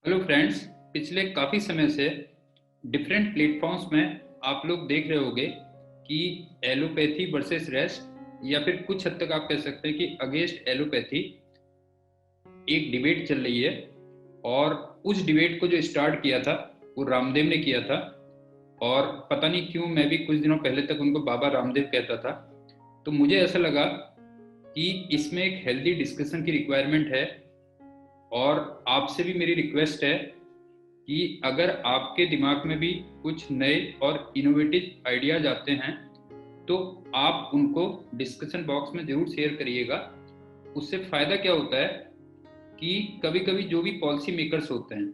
Hello friends. पिछले काफ़ी समय से डिफरेंट प्लेटफॉर्म्स में आप लोग देख रहे होंगे कि एलोपैथी वर्सेस रेस्ट या फिर कुछ हद तक आप कह सकते हैं कि अगेंस्ट एलोपैथी एक डिबेट चल रही है। और उस डिबेट को जो स्टार्ट किया था वो रामदेव ने किया था। और पता नहीं क्यों मैं भी कुछ दिनों पहले तक उनको बाबा रामदेव कहता था। तो मुझे ऐसा लगा कि इसमें एक हेल्दी डिस्कशन की रिक्वायरमेंट है। और आपसे भी मेरी रिक्वेस्ट है कि अगर आपके दिमाग में भी कुछ नए और इनोवेटिव आइडियाज आते हैं तो आप उनको डिस्कशन बॉक्स में ज़रूर शेयर करिएगा। उससे फ़ायदा क्या होता है कि कभी कभी जो भी पॉलिसी मेकर्स होते हैं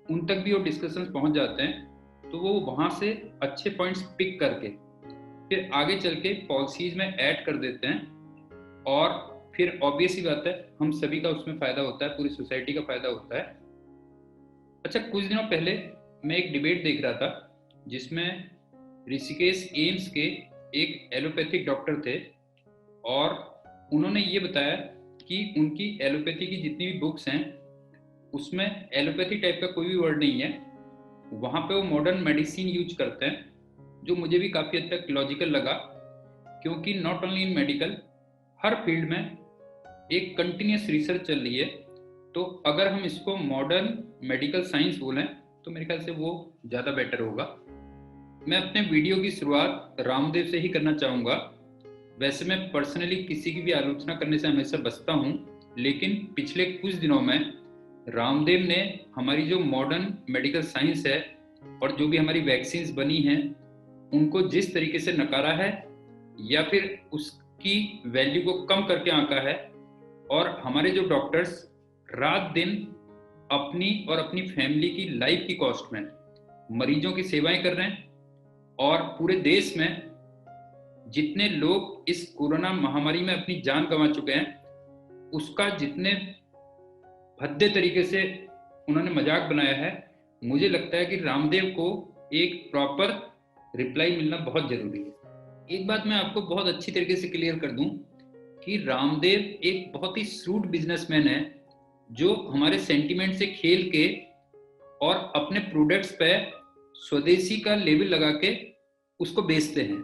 उन तक भी वो डिस्कशंस पहुंच जाते हैं, तो वो वहाँ से अच्छे पॉइंट्स पिक करके फिर आगे चल के पॉलिसीज में ऐड कर देते हैं। और फिर ऑब्वियस ही बात है, हम सभी का उसमें फ़ायदा होता है, पूरी सोसाइटी का फ़ायदा होता है। अच्छा, कुछ दिनों पहले मैं एक डिबेट देख रहा था जिसमें ऋषिकेश एम्स के एक एलोपैथिक डॉक्टर थे। और उन्होंने ये बताया कि उनकी एलोपैथी की जितनी भी बुक्स हैं उसमें एलोपैथी टाइप का कोई भी वर्ड नहीं है। वहाँ पे वो मॉडर्न मेडिसिन यूज करते हैं, जो मुझे भी काफ़ी हद तक लॉजिकल लगा। क्योंकि not only in medical, her field में एक कंटिन्यूस रिसर्च चल रही है। तो अगर हम इसको मॉडर्न मेडिकल साइंस बोलें तो मेरे ख्याल से वो ज़्यादा बेटर होगा। मैं अपने वीडियो की शुरुआत रामदेव से ही करना चाहूँगा। वैसे मैं पर्सनली किसी की भी आलोचना करने से हमेशा बचता हूँ, लेकिन पिछले कुछ दिनों में रामदेव ने हमारी जो मॉडर्न मेडिकल साइंस है और जो भी हमारी वैक्सीन्स बनी हैं उनको जिस तरीके से नकारा है या फिर उसकी वैल्यू को कम करके आंका है। और हमारे जो डॉक्टर्स रात दिन अपनी और अपनी फैमिली की लाइफ की कॉस्ट में मरीजों की सेवाएं कर रहे हैं। और पूरे देश में जितने लोग इस कोरोना महामारी में अपनी जान गंवा चुके हैं उसका जितने भद्दे तरीके से उन्होंने मजाक बनाया है, मुझे लगता है कि रामदेव को एक प्रॉपर रिप्लाई मिलना बहुत जरूरी है। एक बात मैं आपको बहुत अच्छी तरीके से क्लियर कर दूं कि रामदेव एक बहुत ही श्रूड बिजनेसमैन है जो हमारे सेंटिमेंट से खेल के और अपने प्रोडक्ट्स पे स्वदेशी का लेबल लगा के उसको बेचते हैं।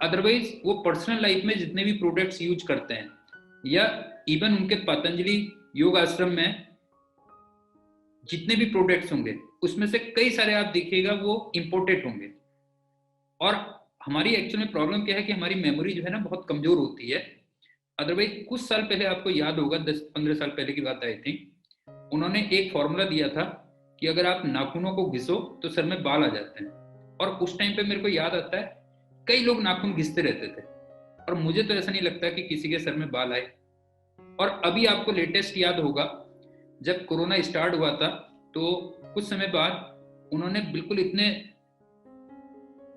अदरवाइज वो पर्सनल लाइफ में जितने भी प्रोडक्ट्स यूज करते हैं या इवन उनके पतंजलि योग आश्रम में जितने भी प्रोडक्ट्स होंगे उसमें से कई सारे आप देखिएगा वो इंपोर्टेड होंगे। और हमारी एक्चुअल में प्रॉब्लम क्या है कि हमारी मेमोरी जो है ना बहुत कमजोर होती है। अदरवाइज कुछ साल पहले आपको याद होगा, 10-15 साल पहले की बात आई थी, उन्होंने एक फॉर्मूला दिया था कि अगर आप नाखूनों को घिसो तो सर में बाल आ जाते हैं। और उस टाइम पे मेरे को याद आता है कई लोग नाखून घिसते रहते थे, और मुझे तो ऐसा नहीं लगता कि किसी के सर में बाल आए। और अभी आपको लेटेस्ट याद होगा, जब कोरोना स्टार्ट हुआ था तो कुछ समय बाद उन्होंने बिल्कुल इतने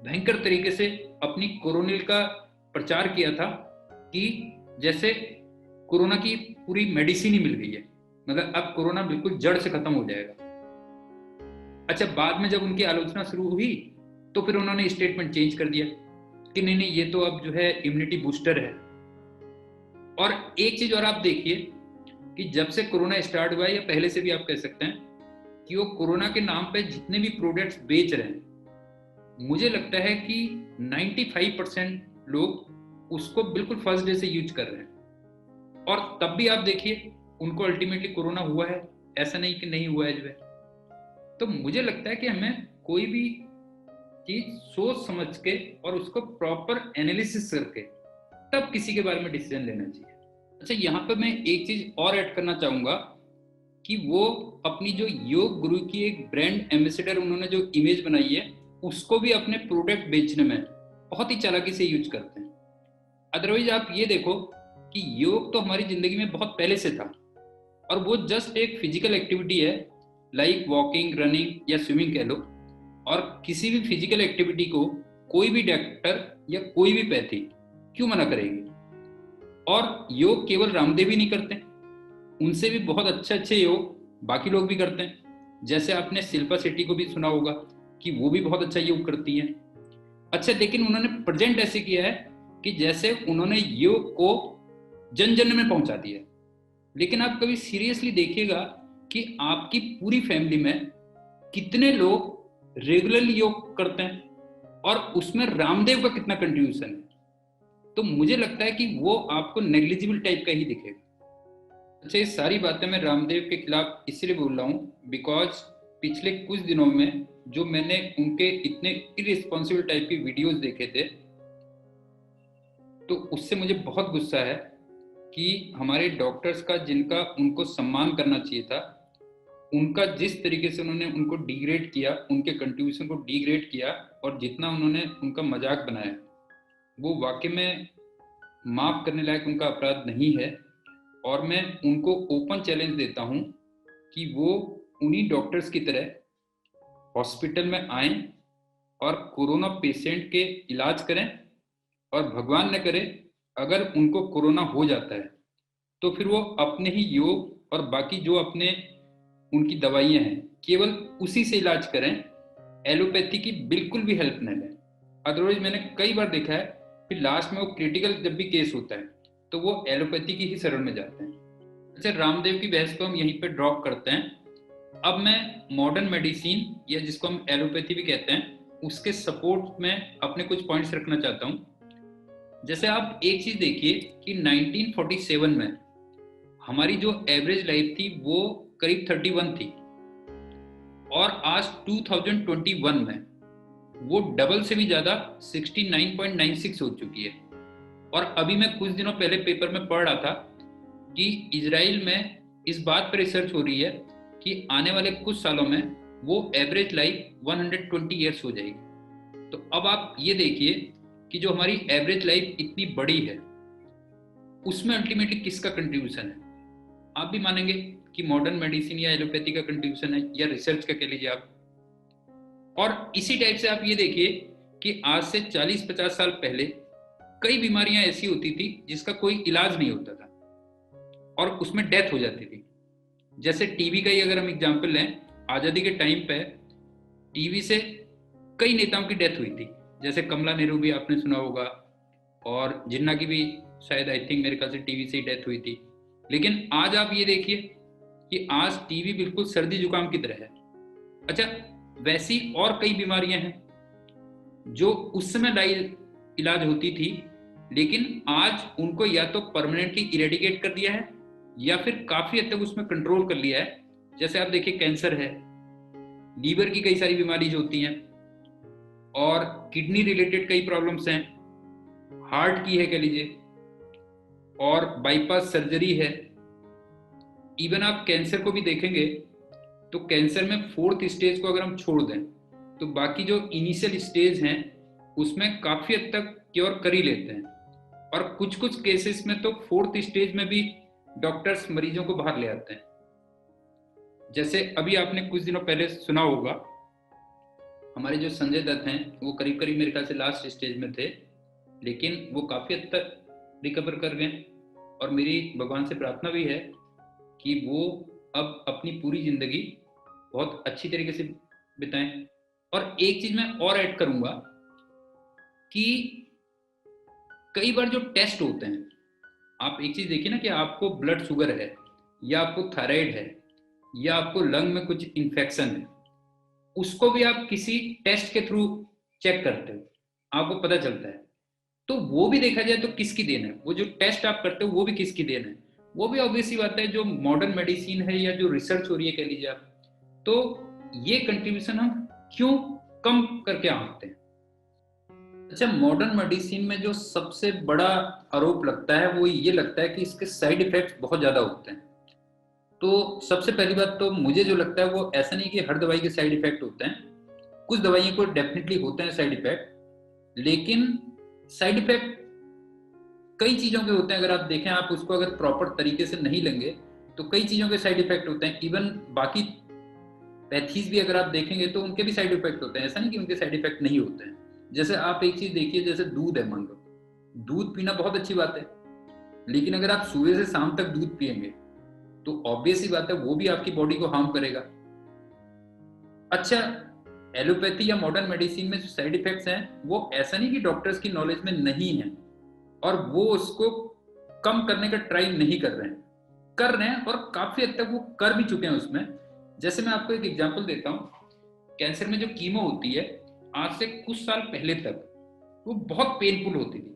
भयंकर तरीके से अपनी कोरोनिल का प्रचार किया था कि जैसे कोरोना की पूरी मेडिसिन ही मिल गई है, मतलब अब कोरोना बिल्कुल जड़ से खत्म हो जाएगा। अच्छा, बाद में जब उनकी आलोचना शुरू हुई तो फिर उन्होंने स्टेटमेंट चेंज कर दिया कि नहीं नहीं, ये तो अब जो है इम्यूनिटी बूस्टर है। और एक चीज और आप देखिए कि जब से कोरोना स्टार्ट हुआ है या पहले से भी आप कह सकते हैं कि वो कोरोना के नाम पे जितने भी प्रोडक्ट्स बेच रहे हैं, मुझे लगता है कि 95% लोग उसको बिल्कुल फर्स्ट डे से यूज कर रहे हैं। और तब भी आप देखिए उनको अल्टीमेटली कोरोना हुआ है, ऐसा नहीं कि नहीं हुआ है जो है। तो मुझे लगता है कि हमें कोई भी चीज सोच समझ के और उसको प्रॉपर एनालिसिस करके तब किसी के बारे में डिसीजन लेना चाहिए। अच्छा, यहाँ पे मैं एक चीज और ऐड करना चाहूंगा कि वो अपनी जो योग गुरु की एक ब्रांड एम्बेसडर उन्होंने जो इमेज बनाई है उसको भी अपने प्रोडक्ट बेचने में बहुत ही चालाकी से यूज करते हैं। अदरवाइज आप ये देखो कि योग तो हमारी जिंदगी में बहुत पहले से था और वो जस्ट एक फिजिकल एक्टिविटी है, लाइक वॉकिंग, रनिंग या स्विमिंग कह लो। और किसी भी फिजिकल एक्टिविटी को कोई भी डॉक्टर या कोई भी पैथी क्यों मना करेगी। और योग केवल रामदेव ही नहीं करते, उनसे भी बहुत अच्छे अच्छे योग बाकी लोग भी करते हैं। जैसे आपने शिल्पा शेट्टी को भी सुना होगा कि वो भी बहुत अच्छा योग करती हैं। अच्छा, लेकिन उन्होंने प्रेजेंट ऐसे किया है कि जैसे उन्होंने योग को जन जन में पहुंचा दिया। लेकिन आप कभी सीरियसली देखिएगा कि आपकी पूरी फैमिली में कितने लोग रेगुलरली योग करते हैं और उसमें रामदेव का कितना कंट्रीब्यूशन है। तो मुझे लगता है कि वो आपको नेग्लिजिबल टाइप का ही दिखेगा। अच्छा, ये सारी बातें मैं रामदेव के खिलाफ इसलिए बोल रहा हूँ बिकॉज पिछले कुछ दिनों में जो मैंने उनके इतने इररिस्पॉन्सिबल टाइप की वीडियोस देखे थे, तो उससे मुझे बहुत गुस्सा है कि हमारे डॉक्टर्स का, जिनका उनको सम्मान करना चाहिए था, उनका जिस तरीके से उन्होंने उनको डिग्रेड किया, उनके कंट्रीब्यूशन को डिग्रेड किया और जितना उन्होंने उनका मजाक बनाया, वो वाकई में माफ करने लायक उनका अपराध नहीं है। और मैं उनको ओपन चैलेंज देता हूं कि वो उन्हीं डॉक्टर्स की तरह हॉस्पिटल में आएं और कोरोना पेशेंट के इलाज करें, और भगवान न करे अगर उनको कोरोना हो जाता है तो फिर वो अपने ही योग और बाकी जो अपने उनकी दवाइयां हैं केवल उसी से इलाज करें, एलोपैथी की बिल्कुल भी हेल्प न लें। अदरवाइज मैंने कई बार देखा है फिर लास्ट में वो क्रिटिकल जब भी केस होता है तो वो एलोपैथी की ही शरण में जाते हैं। अच्छा, रामदेव की बहस को हम यहीं पे ड्रॉप करते हैं। अब मैं मॉडर्न मेडिसिन या जिसको हम एलोपैथी भी कहते हैं उसके सपोर्ट में अपने कुछ पॉइंट्स रखना चाहता हूं। जैसे आप एक चीज देखिए कि 1947 में हमारी जो एवरेज लाइफ थी वो करीब 31 थी और आज 2021 में वो डबल से भी ज्यादा 69.96 हो चुकी है। और अभी मैं कुछ दिनों पहले पेपर में पढ़ रहा था कि इजराइल में इस बात पर रिसर्च हो रही है कि आने वाले कुछ सालों में वो एवरेज लाइफ 120 ईयर्स हो जाएगी। तो अब आप ये देखिए कि जो हमारी एवरेज लाइफ इतनी बड़ी है उसमें अल्टीमेटली किसका कंट्रीब्यूशन है? आप भी मानेंगे कि मॉडर्न मेडिसिन या एलोपैथी का कंट्रीब्यूशन है या रिसर्च का कह लीजिए आप। और इसी टाइप से आप ये देखिए कि आज से 40-50 साल पहले कई बीमारियां ऐसी होती थी जिसका कोई इलाज नहीं होता था और उसमें डेथ हो जाती थी। जैसे टीबी का ही अगर हम एग्जांपल लें, आजादी के टाइम पे टीबी से कई नेताओं की डेथ हुई थी, जैसे कमला नेहरू भी आपने सुना होगा, और जिन्ना की भी शायद आई थिंक मेरे ख्याल से टीबी से ही डेथ हुई थी। लेकिन आज आप ये देखिए कि आज टीबी बिल्कुल सर्दी जुकाम की तरह है। अच्छा, वैसी और कई बीमारियां हैं जो उस समय इलाज होती थी लेकिन आज उनको या तो परमानेंटली इरेडिकेट कर दिया है या फिर काफी हद तक उसमें कंट्रोल कर लिया है। जैसे आप देखिए कैंसर है, लीवर की कई सारी बीमारी जो होती हैं, और किडनी रिलेटेड कई प्रॉब्लम्स हैं, हार्ट की है कह लीजिए, और बाईपास सर्जरी है। इवन आप कैंसर को भी देखेंगे तो कैंसर में 4th स्टेज को अगर हम छोड़ दें तो बाकी जो इनिशियल स्टेज हैं उसमें काफी हद तक क्योर कर ही लेते हैं, और कुछ कुछ केसेस में तो 4th स्टेज में भी डॉक्टर्स मरीजों को बाहर ले आते हैं। जैसे अभी आपने कुछ दिनों पहले सुना होगा हमारे जो संजय दत्त हैं वो करीब करीब मेरे ख्याल से लास्ट स्टेज में थे, लेकिन वो काफी हद तक रिकवर कर गए। और मेरी भगवान से प्रार्थना भी है कि वो अब अपनी पूरी जिंदगी बहुत अच्छी तरीके से बिताएं। और एक चीज मैं और ऐड करूंगा कि कई बार जो टेस्ट होते हैं, आप एक चीज देखिए ना कि आपको ब्लड शुगर है या आपको थायराइड है या आपको लंग में कुछ इन्फेक्शन है, उसको भी आप किसी टेस्ट के थ्रू चेक करते हो, आपको पता चलता है। तो वो भी देखा जाए तो किसकी देन है? वो जो टेस्ट आप करते हो वो भी किसकी देन है? वो भी ऑब्वियसली बात है जो मॉडर्न मेडिसिन है या जो रिसर्च हो रही है कह लीजिए आप। तो ये कंट्रीब्यूशन हम क्यों कम करके आते हैं? अच्छा, मॉडर्न मेडिसिन में जो सबसे बड़ा आरोप लगता है वो ये लगता है कि इसके साइड इफेक्ट्स बहुत ज्यादा होते हैं। तो सबसे पहली बात तो मुझे जो लगता है वो ऐसा नहीं कि हर दवाई के साइड इफेक्ट होते हैं, कुछ दवाइयों को डेफिनेटली होते हैं साइड इफेक्ट, लेकिन साइड इफेक्ट कई चीजों के होते हैं। अगर आप देखें, आप उसको अगर प्रॉपर तरीके से नहीं लेंगे तो कई चीजों के साइड इफेक्ट होते हैं। इवन बाकी पैथीज भी अगर आप देखेंगे तो उनके भी साइड इफेक्ट होते हैं, ऐसा नहीं कि उनके साइड इफेक्ट नहीं होते हैं। जैसे आप एक चीज देखिए, जैसे दूध है, मान लो दूध पीना बहुत अच्छी बात है, लेकिन अगर आप सुबह से शाम तक दूध पिएंगे तो ऑब्वियस ही बात है वो भी आपकी बॉडी को हार्म करेगा। अच्छा, एलोपैथी या मॉडर्न मेडिसिन में जो साइड इफेक्ट्स हैं वो ऐसा नहीं कि डॉक्टर्स की नॉलेज में नहीं है और वो उसको कम करने का ट्राई नहीं कर रहे हैं, कर रहे हैं और काफी हद तक वो कर भी चुके हैं उसमें। जैसे मैं आपको एक एग्जांपल देता हूँ, कैंसर में जो कीमो होती है, आज से कुछ साल पहले तक वो बहुत पेनफुल होती थी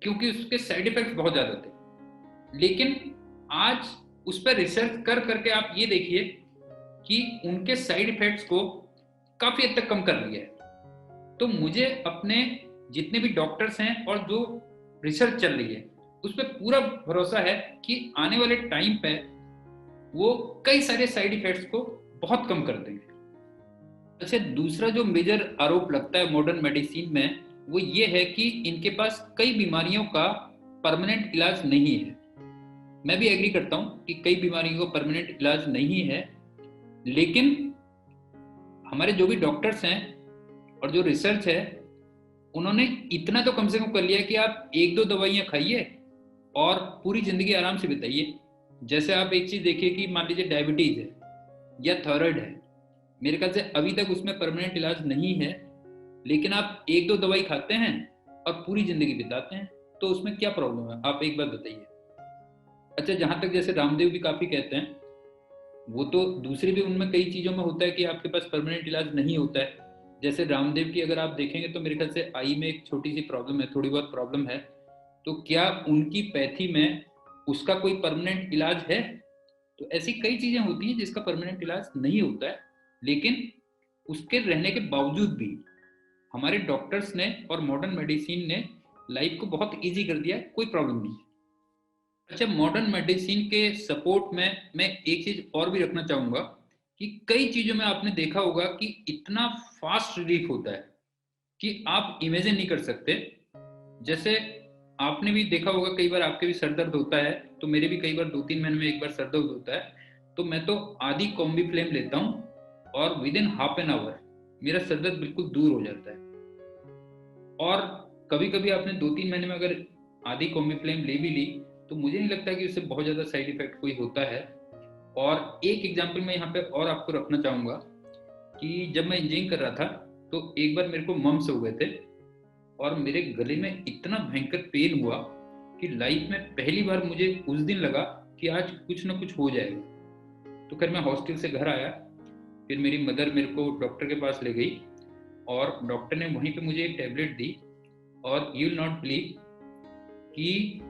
क्योंकि उसके साइड इफेक्ट्स बहुत ज्यादा थे। लेकिन आज उस पर रिसर्च कर करके आप ये देखिए कि उनके साइड इफेक्ट्स को काफी हद तक कम कर लिया है। तो मुझे अपने जितने भी डॉक्टर्स हैं और जो रिसर्च चल रही है उस पर पूरा भरोसा है कि आने वाले टाइम पे वो कई सारे साइड इफेक्ट्स को बहुत कम कर देंगे। अच्छा, दूसरा जो मेजर आरोप लगता है मॉडर्न मेडिसिन में वो ये है कि इनके पास कई बीमारियों का परमानेंट इलाज नहीं है। मैं भी एग्री करता हूं कि कई बीमारियों का परमानेंट इलाज नहीं है, लेकिन हमारे जो भी डॉक्टर्स हैं और जो रिसर्च है उन्होंने इतना तो कम से कम कर लिया कि आप एक दो दवाइयां खाइए और पूरी जिंदगी आराम से बिताइए। जैसे आप एक चीज देखिए कि मान लीजिए डायबिटीज है या थायराइड है, मेरे ख्याल से अभी तक उसमें परमानेंट इलाज नहीं है, लेकिन आप एक दो दवाई खाते हैं और पूरी जिंदगी बिताते हैं, तो उसमें क्या प्रॉब्लम है, आप एक बार बताइए। अच्छा, जहां तक जैसे रामदेव भी काफी कहते हैं, वो तो दूसरी भी उनमें कई चीजों में होता है कि आपके पास परमानेंट इलाज नहीं होता है। जैसे रामदेव की अगर आप देखेंगे तो मेरे ख्याल से आई में एक छोटी सी प्रॉब्लम है, थोड़ी बहुत प्रॉब्लम है, तो क्या उनकी पैथी में उसका कोई परमानेंट इलाज है? तो ऐसी कई चीजें होती हैं जिसका परमानेंट इलाज नहीं होता है, लेकिन उसके रहने के बावजूद भी हमारे डॉक्टर्स ने और मॉडर्न मेडिसिन ने लाइफ को बहुत इजी कर दिया, कोई प्रॉब्लम नहीं है। अच्छा, मॉडर्न मेडिसिन के सपोर्ट में मैं एक चीज और भी रखना चाहूंगा कि कई चीजों में आपने देखा होगा कि इतना फास्ट रिलीफ होता है कि आप इमेजिन नहीं कर सकते। जैसे आपने भी देखा होगा, कई बार आपके भी सर दर्द होता है, तो मेरे भी कई बार 2-3 महीने में एक बार सर दर्द होता है, तो मैं तो आधी कॉम्बी फ्लेम लेता हूँ और with in half an hour मेरा सर दर्द बिल्कुल दूर हो जाता है। और कभी कभी आपने 2-3 महीने में अगर आधी कॉम्बी फ्लेम ले भी ली तो मुझे नहीं लगता कि उससे बहुत ज्यादा साइड इफेक्ट कोई होता है। और एक एग्जाम्पल मैं यहाँ पे और आपको रखना चाहूंगा कि जब मैं इंजीनियरिंग कर रहा था तो एक बार मेरे को मम्स हो गए थे और मेरे गले में इतना भयंकर पेन हुआ कि लाइफ में पहली बार मुझे उस दिन लगा कि आज कुछ ना कुछ हो जाएगा। तो फिर मैं हॉस्टल से घर आया, फिर मेरी मदर मेरे को डॉक्टर के पास ले गई और डॉक्टर ने वहीं पे मुझे एक टैबलेट दी, और यू विल नॉट बिलीव कि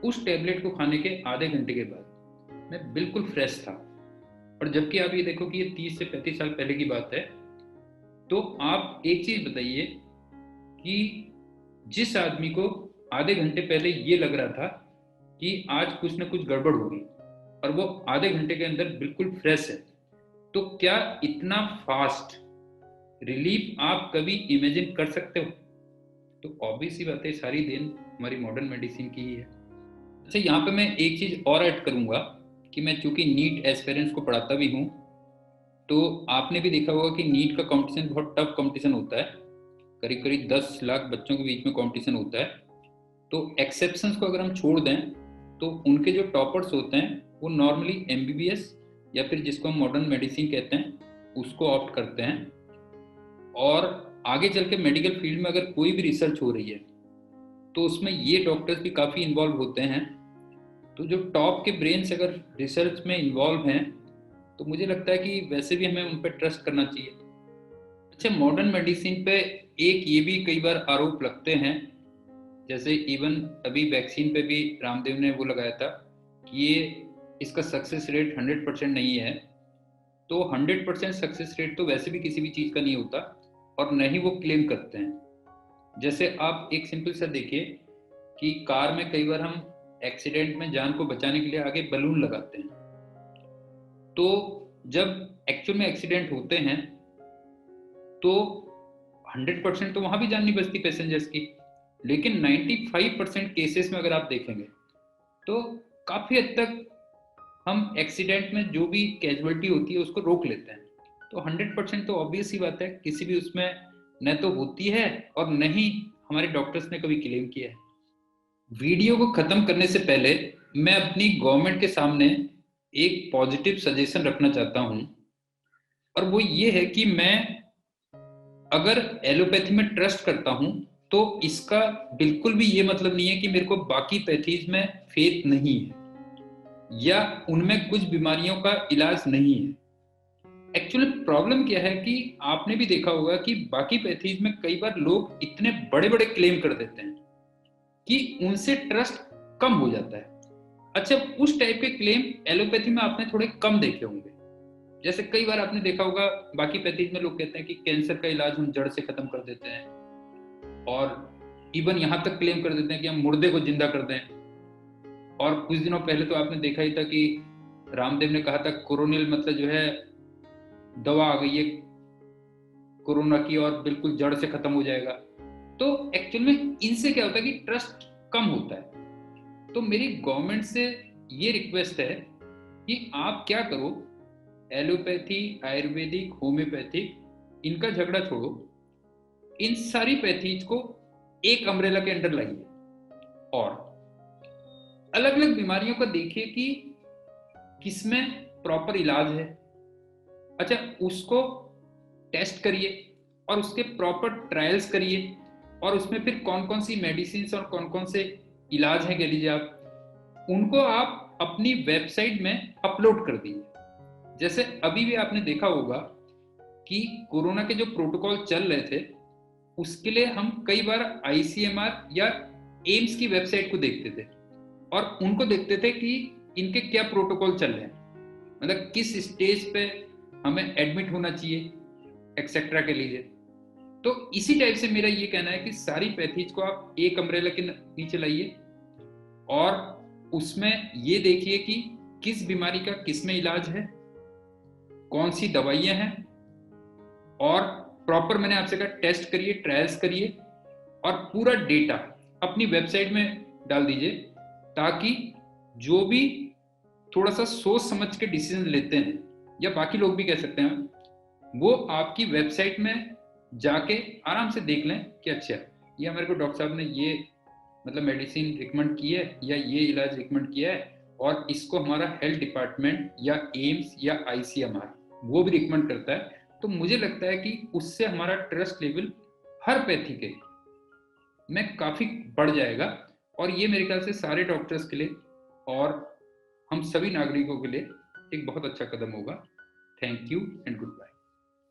उस टैबलेट को खाने के आधे घंटे के बाद मैं बिल्कुल फ्रेश था। और जबकि आप ये देखो कि ये 30 से 35 साल पहले की बात है। तो आप एक चीज बताइए कि जिस आदमी को आधे घंटे पहले ये लग रहा था कि आज कुछ ना कुछ गड़बड़ होगी और वो आधे घंटे के अंदर बिल्कुल फ्रेश है, तो क्या इतना फास्ट रिलीफ आप कभी इमेजिन कर सकते हो? तो ऑब्वियस सी बात है, सारी देन हमारी मॉडर्न मेडिसिन की ही है। अच्छा, यहाँ पे मैं एक चीज और ऐड करूंगा कि मैं चूंकि नीट एस्पिरेंट्स को पढ़ाता भी हूँ, तो आपने भी देखा होगा कि नीट का कंपटीशन बहुत टफ कंपटीशन होता है, करीब करीब 10 लाख बच्चों के बीच में कंपटीशन होता है। तो एक्सेप्शंस को अगर हम छोड़ दें तो उनके जो टॉपर्स होते हैं वो नॉर्मली एमबीबीएस या फिर जिसको हम मॉडर्न मेडिसिन कहते हैं उसको ऑप्ट करते हैं। और आगे चल के मेडिकल फील्ड में अगर कोई भी रिसर्च हो रही है तो उसमें ये डॉक्टर्स भी काफ़ी इन्वॉल्व होते हैं। तो जो टॉप के ब्रेन्स अगर रिसर्च में इन्वॉल्व हैं तो मुझे लगता है कि वैसे भी हमें उन पर ट्रस्ट करना चाहिए। अच्छा, मॉडर्न मेडिसिन पे एक ये भी कई बार आरोप लगते हैं, जैसे इवन अभी वैक्सीन पे भी रामदेव ने वो लगाया था कि ये इसका सक्सेस रेट 100% नहीं है। तो 100% सक्सेस रेट तो वैसे भी किसी भी चीज़ का नहीं होता और न ही वो क्लेम करते हैं। जैसे आप एक सिंपल सा देखिए कि कार में कई बार हम एक्सीडेंट में जान को बचाने के लिए आगे बलून लगाते हैं, तो जब एक्चुअल में एक्सीडेंट होते हैं तो 100% तो वहां भी जान नहीं बचती पैसेंजर्स की, लेकिन 95% केसेस में अगर आप देखेंगे तो काफी हद तक हम एक्सीडेंट में जो भी कैजुअलिटी होती है उसको रोक लेते हैं। तो 100% तो ऑब्वियस ही बात है किसी भी उसमें न तो होती है और न ही हमारे डॉक्टर्स ने कभी क्लेम किया है। वीडियो को खत्म करने से पहले मैं अपनी गवर्नमेंट के सामने एक पॉजिटिव सजेशन रखना चाहता हूं, और वो ये है कि मैं अगर एलोपैथी में ट्रस्ट करता हूं तो इसका बिल्कुल भी ये मतलब नहीं है कि मेरे को बाकी पैथीज में फेथ नहीं है। या उनमें कुछ बीमारियों का इलाज नहीं है। एक्चुअली प्रॉब्लम क्या है कि आपने भी देखा होगा कि बाकी पैथीज में कई बार लोग इतने बड़े बड़े क्लेम कर देते हैं कि उनसे ट्रस्ट कम हो जाता है। अच्छा, उस टाइप के क्लेम एलोपैथी में आपने थोड़े कम देखे होंगे। जैसे कई बार आपने देखा होगा बाकी पैथीज में लोग कहते हैं कि कैंसर का इलाज हम जड़ से खत्म कर देते हैं, और इवन यहां तक क्लेम कर देते हैं कि हम मुर्दे को जिंदा कर दें। और कुछ दिनों पहले तो आपने देखा ही था कि रामदेव ने कहा था कोरोनिल मतलब जो है दवा आ गई है कोरोना की और बिल्कुल जड़ से खत्म हो जाएगा। तो एक्चुअल में इनसे क्या होता है कि ट्रस्ट कम होता है। तो मेरी गवर्नमेंट से ये रिक्वेस्ट है कि आप क्या करो, एलोपैथी, आयुर्वेदिक, होम्योपैथिक, इनका झगड़ा छोड़ो, इन सारी पैथीज को एक अम्ब्रेला के अंडर लाइए और अलग अलग बीमारियों का देखिए कि किसमें प्रॉपर इलाज है। अच्छा, उसको टेस्ट करिए और उसके प्रॉपर ट्रायल्स करिए, और उसमें फिर कौन कौन सी मेडिसिन और कौन कौन से इलाज हैं कह लीजिए आप, उनको आप अपनी वेबसाइट में अपलोड कर दीजिए। जैसे अभी भी आपने देखा होगा कि कोरोना के जो प्रोटोकॉल चल रहे थे उसके लिए हम कई बार आईसीएमआर या एम्स की वेबसाइट को देखते थे और उनको देखते थे कि इनके क्या प्रोटोकॉल चल रहे हैं, मतलब किस स्टेज पे हमें एडमिट होना चाहिए एक्सेट्रा के लिए। तो इसी टाइप से मेरा ये कहना है कि सारी पैथीज को आप एक अम्ब्रेला के नीचे लाइए और उसमें ये देखिए कि किस बीमारी का किस में इलाज है, कौन सी दवाइयां हैं, और प्रॉपर मैंने आपसे कहा टेस्ट करिए, ट्रायल्स करिए और पूरा डेटा अपनी वेबसाइट में डाल दीजिए, ताकि जो भी थोड़ा सा सोच समझ के डिसीजन लेते हैं या बाकी लोग भी कह सकते हैं, वो आपकी वेबसाइट में जाके आराम से देख लें कि अच्छा ये हमारे को डॉक्टर साहब ने ये मतलब मेडिसिन रिकमेंड की है या ये इलाज रिकमेंड किया है, और इसको हमारा हेल्थ डिपार्टमेंट या एम्स या आईसीएमआर वो भी रिकमेंड करता है। तो मुझे लगता है कि उससे हमारा ट्रस्ट लेवल हर पैथी के में काफी बढ़ जाएगा, और ये मेरे ख्याल से सारे डॉक्टर्स के लिए और हम सभी नागरिकों के लिए एक बहुत अच्छा कदम होगा। Thank you and good bye.